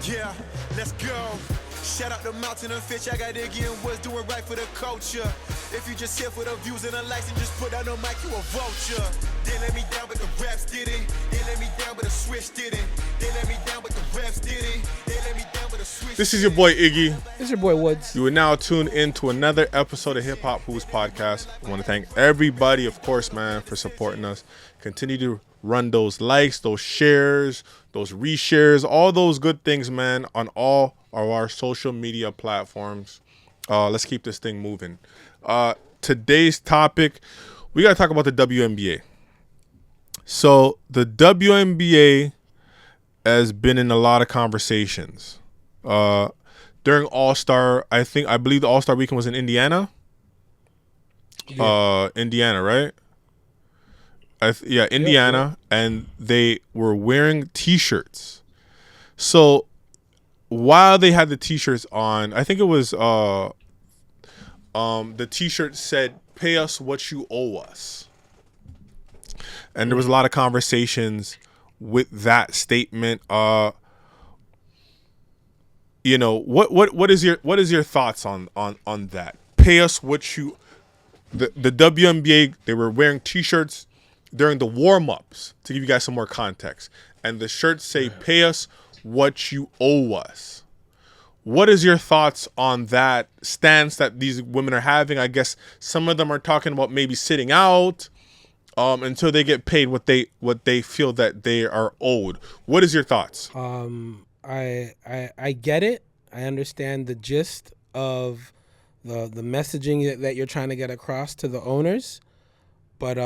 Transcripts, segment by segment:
Yeah, let's go. Shout out the mountain and fish. I got Iggy and Woods doing right for the culture. If you just here for the views and the likes and just put out no mic, you a vulture. They let me down, but the raps did it. They let me down, but the switch did it. They let me down, but the raps did it. They let me down, but the switch. This is your boy Iggy. This is your boy Woods. You are now tuned in to another episode of Hip Hop Who's Podcast. I want to thank everybody, of course, man, for supporting us. Continue to run those likes, those shares, those reshares, all those good things, man, on all of our social media platforms. Let's keep this thing moving. Today's topic, we got to talk about the WNBA. So the WNBA has been in a lot of conversations. During All-Star, I believe the All-Star weekend was in Indiana. Yeah. Indiana, right? Indiana, yeah. And they were wearing T-shirts. So while they had the T-shirts on, I think it was the T-shirt said, "Pay us what you owe us," and there was a lot of conversations with that statement. What is your thoughts on that? Pay us what you. The WNBA, they were wearing T-shirts during the warm-ups, to give you guys some more context, and the shirts say, "Pay us what you owe us." What is your thoughts on that stance that these women are having? I guess some of them are talking about maybe sitting out until they get paid what they feel that they are owed. What is your thoughts? I get it. I understand the gist of the messaging that you're trying to get across to the owners, but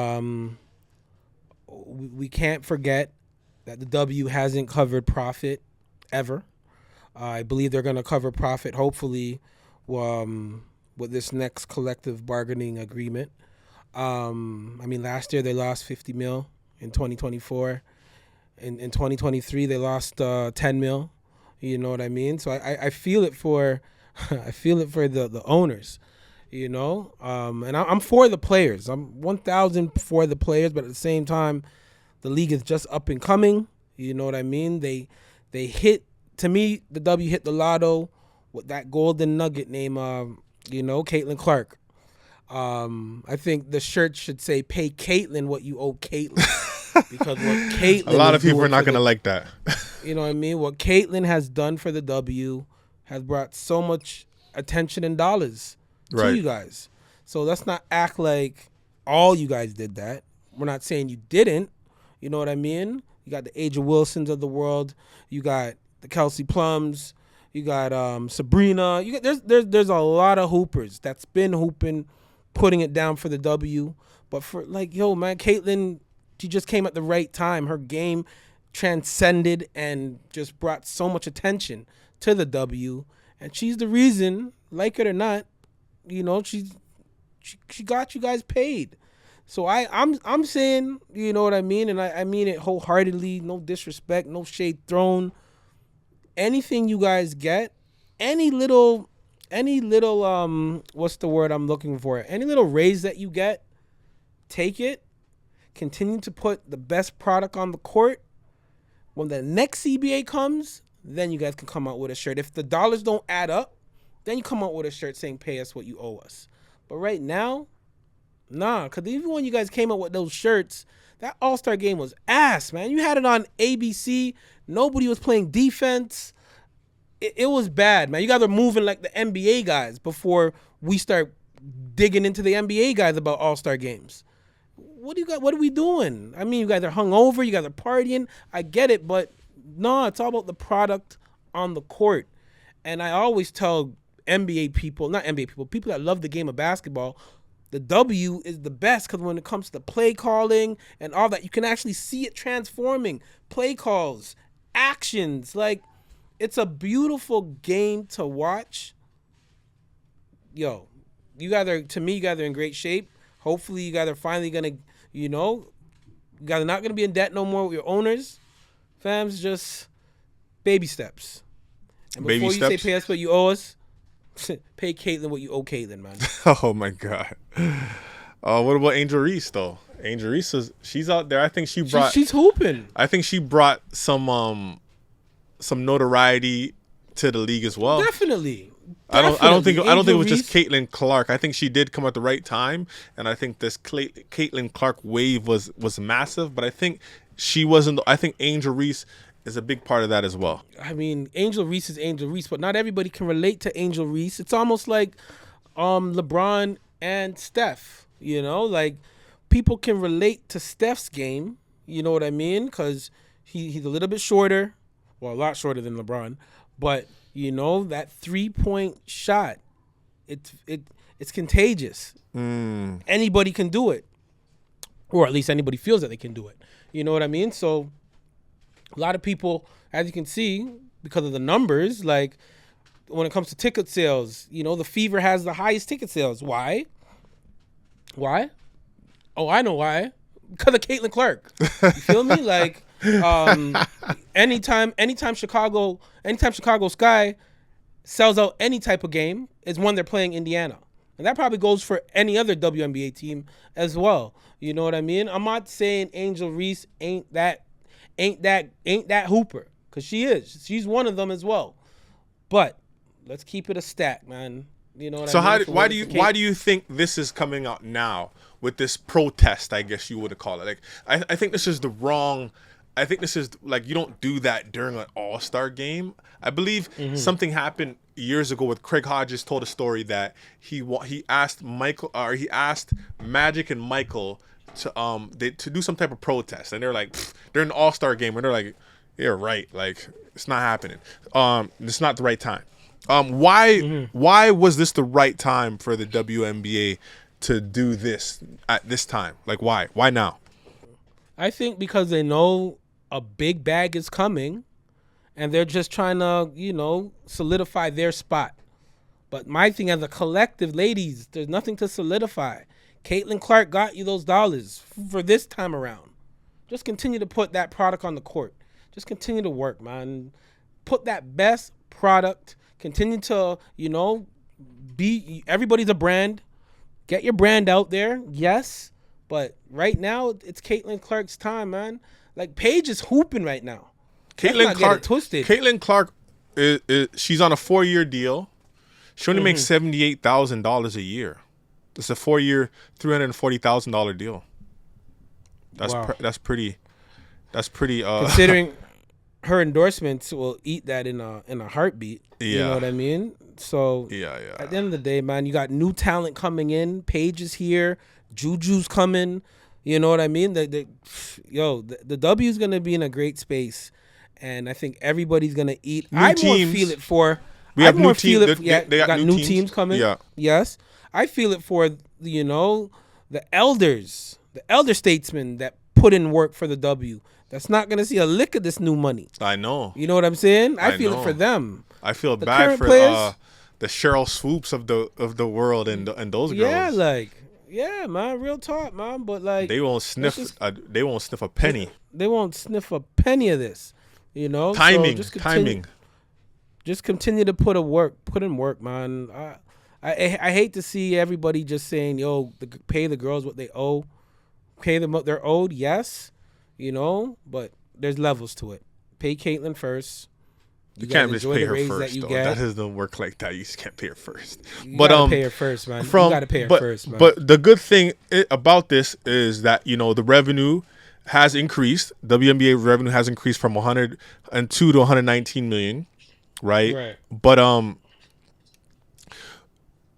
we can't forget that the W hasn't covered profit ever. I believe they're going to cover profit, hopefully, with this next collective bargaining agreement. Last year they lost $50 million in 2024. In 2023 they lost $10 million. You know what I mean? So I feel it for the owners. You know, and I'm for the players. I'm 1,000 for the players, but at the same time, the league is just up and coming. You know what I mean? They hit, to me, the W hit the lotto with that golden nugget named, Caitlin Clark. I think the shirt should say, "Pay Caitlin what you owe Caitlin," because what Caitlin, a lot of people are not going to like that. You know what I mean? What Caitlin has done for the W has brought so much attention and dollars to you guys. So let's not act like all you guys did that. We're not saying you didn't. You know what I mean? You got the Aja Wilsons of the world. You got the Kelsey Plums. You got Sabrina. You got there's a lot of hoopers that's been hooping, putting it down for the W. But for Caitlin, she just came at the right time. Her game transcended and just brought so much attention to the W. And she's the reason, like it or not, she got you guys paid. So I'm saying, you know what I mean, and I mean it wholeheartedly. No disrespect, no shade thrown. Anything you guys get, any little what's the word I'm looking for? Any little raise that you get, take it. Continue to put the best product on the court. When the next CBA comes, then you guys can come out with a shirt. If the dollars don't add up, then you come out with a shirt saying, "Pay us what you owe us." But right now, nah, because even when you guys came out with those shirts, that All-Star game was ass, man. You had it on ABC. Nobody was playing defense. It was bad, man. You guys are moving like the NBA guys before we start digging into the NBA guys about All-Star games. What are we doing? I mean, you guys are hungover. You guys are partying. I get it, but no, it's all about the product on the court. And I always tell people that love the game of basketball, the W is the best because when it comes to play calling and all that, you can actually see it transforming. Play calls, actions, like it's a beautiful game to watch. You guys are in great shape. Hopefully you guys are finally going to, you guys are not going to be in debt no more with your owners. Fam's just baby steps. And before you say pay us what you owe us, pay Caitlin what you owe Caitlin, man. Oh, my God. What about Angel Reese, though? Angel Reese, she's out there. I think She's hooping. I think she brought some notoriety to the league as well. Definitely. I don't think it was Angel just Reese. Caitlin Clark. I think she did come at the right time, and I think this Caitlin Clark wave was massive. But I think she wasn't. I think Angel Reese is a big part of that as well. I mean, Angel Reese is Angel Reese, but not everybody can relate to Angel Reese. It's almost like LeBron and Steph. You know, like people can relate to Steph's game. You know what I mean? Because he's a little bit shorter, well, a lot shorter than LeBron, but you know that 3-point shot, it's contagious. Anybody can do it, or at least anybody feels that they can do it. You know what I mean? So a lot of people, as you can see, because of the numbers, like when it comes to ticket sales, you know, the Fever has the highest ticket sales. Why? Oh, I know why. Because of Caitlin Clark. You feel me? Like, anytime Chicago Sky sells out any type of game is when they're playing Indiana. And that probably goes for any other WNBA team as well. You know what I mean? I'm not saying Angel Reese ain't that hooper, because she is. She's one of them as well. But let's keep it a stack, man. You know what I mean? Why do you think this is coming out now with this protest, I guess you would call it? Like I think this is the wrong. I think this is like, you don't do that during an All-Star game. I believe something happened years ago with Craig Hodges told a story that he asked Magic and Michael to do some type of protest, and they're like, they're in an All-Star game, and they're like, you're right, like it's not happening. It's not the right time. Why was this the right time for the WNBA to do this at this time? Like, why now? I think because they know a big bag is coming, and they're just trying to, you know, solidify their spot. But my thing as a collective, ladies, there's nothing to solidify. Caitlin Clark got you those dollars for this time around. Just continue to put that product on the court. Just continue to work, man. Put that best product. Continue to, you know, everybody's a brand. Get your brand out there, yes. But right now, it's Caitlin Clark's time, man. Like, Paige is hooping right now. Caitlin Clark, twisted. Caitlin Clark, she's on a 4-year deal. She only makes $78,000 a year. It's a 4-year, $340,000 deal. That's pretty. Considering her endorsements will eat that in a heartbeat. Yeah. You know what I mean? So Yeah. At the end of the day, man, you got new talent coming in. Paige is here. Juju's coming. You know what I mean? The W is gonna be in a great space, and I think everybody's gonna eat. New I teams. more feel it for. We have I more new feel teams. it. They got new teams coming. Yeah. Yes, I feel it for, you know, the elders, the elder statesmen that put in work for the W. That's not gonna see a lick of this new money. I know. You know what I'm saying? I feel know. it for them. I feel The bad current for players- the Cheryl Swoops of the world and those girls. Yeah, man, real talk, man. But like, They won't sniff. They won't sniff a penny. they won't sniff a penny of this. You know, Timing. So just continue to put in work, man. I hate to see everybody just saying, "Yo, pay the girls what they owe, pay them what they're owed." Yes, you know, but there's levels to it. Pay Caitlin first. You can't just enjoy pay the her raise first. that you Though. get. That doesn't work like that. You just can't pay her first. You But gotta pay her first, man. You gotta pay her first, man. But the good thing about this is that, you know, the revenue has increased. WNBA revenue has increased from 102 to 119 million, right? Right. But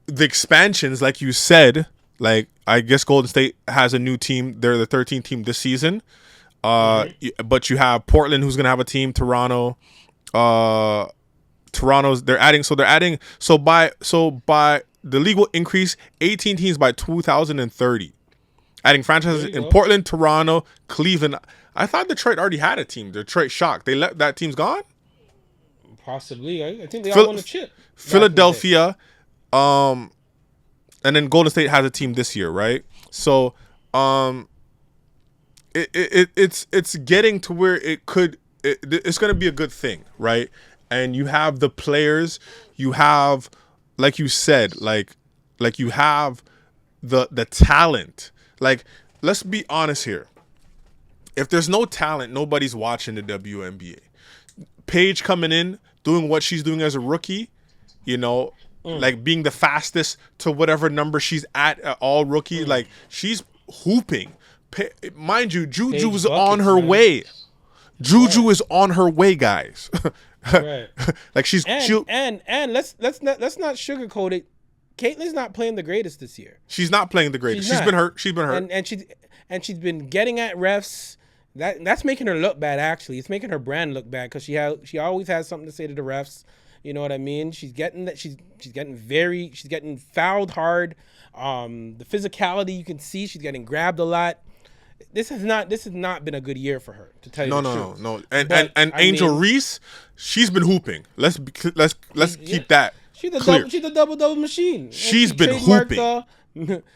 the expansions, like you said, like I guess Golden State has a new team. They're the 13th team this season. But you have Portland, who's gonna have a team. They're adding by the league will increase 18 teams by 2030, adding franchises in Portland, Toronto, Cleveland. I thought Detroit already had a team. Detroit shocked. They let that team's gone. Possibly. I think they all won a chip. Philadelphia, and then Golden State has a team this year, right? So it's getting to where it's going to be a good thing, right? And you have the players, you have, like you said, like you have the talent. Like let's be honest here. If there's no talent, nobody's watching the WNBA. Paige coming in, doing what she's doing as a rookie, like being the fastest to whatever number she's at all rookie, like she's hooping. Mind you, Juju's on her way. Juju is on her way, guys. Right. Like she's and let's not sugarcoat it. Caitlin's not playing the greatest this year. She's not playing the greatest. She's been hurt. And she's been getting at refs. That's making her look bad. Actually, it's making her brand look bad because she always has something to say to the refs. You know what I mean? She's getting fouled hard. The physicality you can see. She's getting grabbed a lot. This has not been a good year for her, to tell you the truth. No. And Angel Reese, she's been hooping. Let's keep that. She's a double machine. She's been hooping.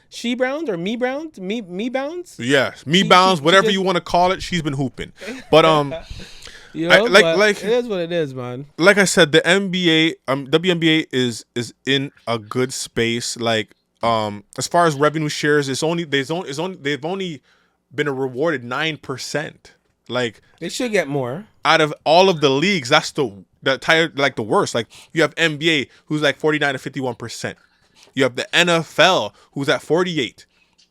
She Browns or me Browns? Me Bounds? Yes, me Bounds, whatever you want to call it. She's been hooping. But it is what it is, man. Like I said, the NBA, WNBA is in a good space. Like as far as revenue shares, they've only been rewarded 9%. Like they should get more. Out of all of the leagues, that's the worst. Like you have NBA who's like 49 to 51%. You have the NFL who's at 48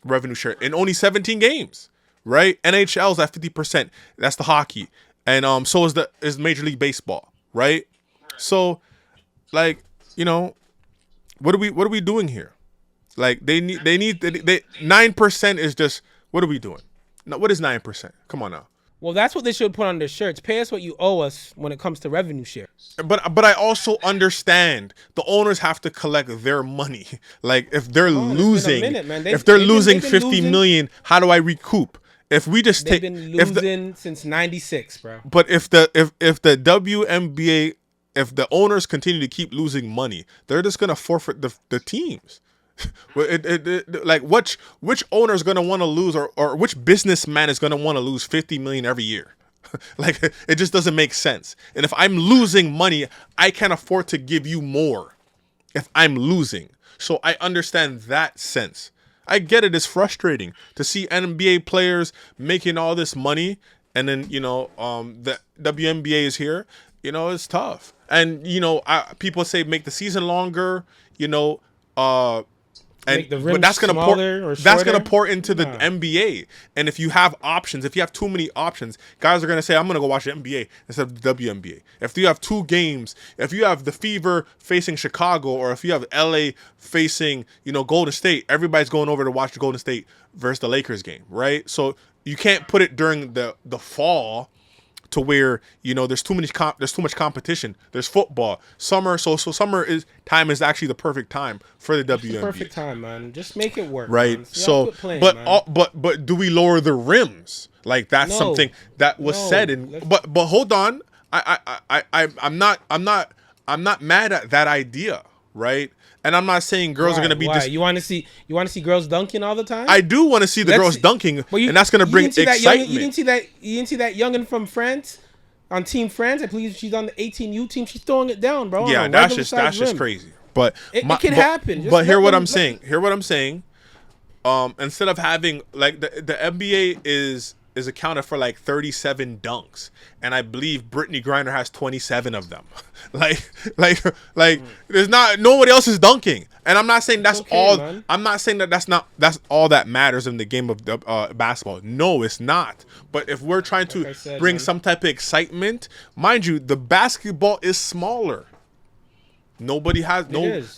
revenue share in only 17 games, right? NHL's at 50%. That's the hockey, and so is Major League Baseball, right? So, like, what are we doing here? Like they need 9% is just, what are we doing? No, what is 9%? Come on now. Well, that's what they should put on their shirts. Pay us what you owe us when it comes to revenue share. But I also understand the owners have to collect their money. Like if they're losing, if they're losing 50 million, how do I recoup? If we just they've been losing since '96, bro. But if the WNBA, if the owners continue to keep losing money, they're just gonna forfeit the teams. Like which owner is gonna want to lose, or which businessman is gonna want to lose 50 million every year? Like it just doesn't make sense. And if I'm losing money, I can't afford to give you more if I'm losing. So I understand that sense. I get it. It's frustrating to see NBA players making all this money, and then the WNBA is here. It's tough. And people say make the season longer. But that's gonna pour into the NBA. And if you have options, if you have too many options, guys are gonna say, I'm gonna go watch the NBA instead of the WNBA. If you have two games, if you have the Fever facing Chicago, or if you have LA facing Golden State, everybody's going over to watch the Golden State versus the Lakers game, right? So you can't put it during the fall, to where there's too much competition. There's football, summer, so summer is actually the perfect time for the WNBA. The perfect time, man. Just make it work, right? Man. So, but do we lower the rims? Like that's something that was said. But hold on, I'm not mad at that idea, right? And I'm not saying girls are going to be. You want to see girls dunking all the time? I do want to see the girls dunking, and that's going to bring excitement. You didn't see that youngin from France on Team France? I believe she's on the 18U team. She's throwing it down, bro. Yeah, that's just crazy. But it can happen. But hear what I'm saying. Instead of having like the NBA is accounted for like 37 dunks, and I believe Brittany Griner has 27 of them. like there's nobody else is dunking, and I'm not saying that's all. Man. I'm not saying that's all that matters in the game of basketball. No, it's not. But if we're trying to bring some type of excitement, mind you, the basketball is smaller. Nobody has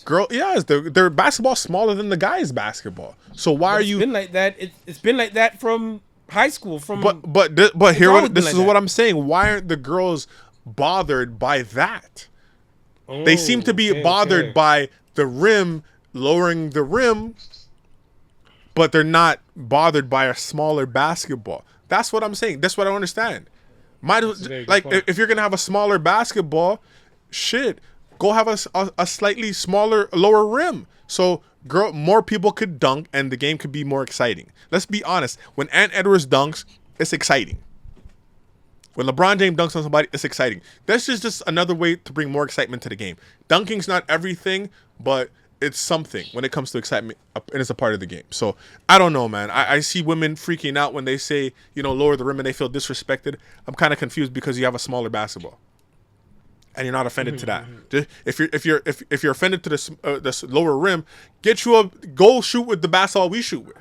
girl. Yes, their basketball smaller than the guys' basketball. So why are you? It's been like that. It's been like that from high school. But here, this is what I'm saying. Why aren't the girls bothered by that? They seem to be bothered by the rim, lowering the rim, but they're not bothered by a smaller basketball. That's what I'm saying. That's what I don't understand. If you're gonna have a smaller basketball, go have a slightly smaller, lower rim. So more people could dunk and the game could be more exciting. Let's be honest. When Ant Edwards dunks, it's exciting. When LeBron James dunks on somebody, it's exciting. That's just another way to bring more excitement to the game. Dunking's not everything, but it's something when it comes to excitement, and it's a part of the game. So I don't know, man. I see women freaking out when they say, lower the rim and they feel disrespected. I'm kind of confused because you have a smaller basketball, and you're not offended to that. If you're offended to this lower rim, get you a goal shoot with the basketball we shoot with.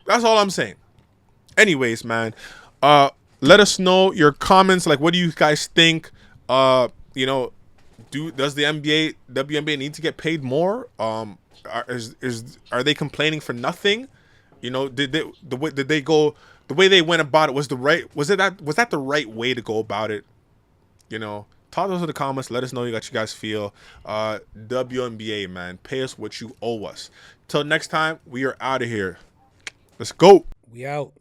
That's all I'm saying. Anyways, man, let us know your comments. Like, what do you guys think? Does the WNBA need to get paid more? Are they complaining for nothing? Did the way they went about it was that the right way to go about it? Talk to us in the comments. Let us know what you guys feel. WNBA, man, pay us what you owe us. Till next time, we are out of here. Let's go. We out.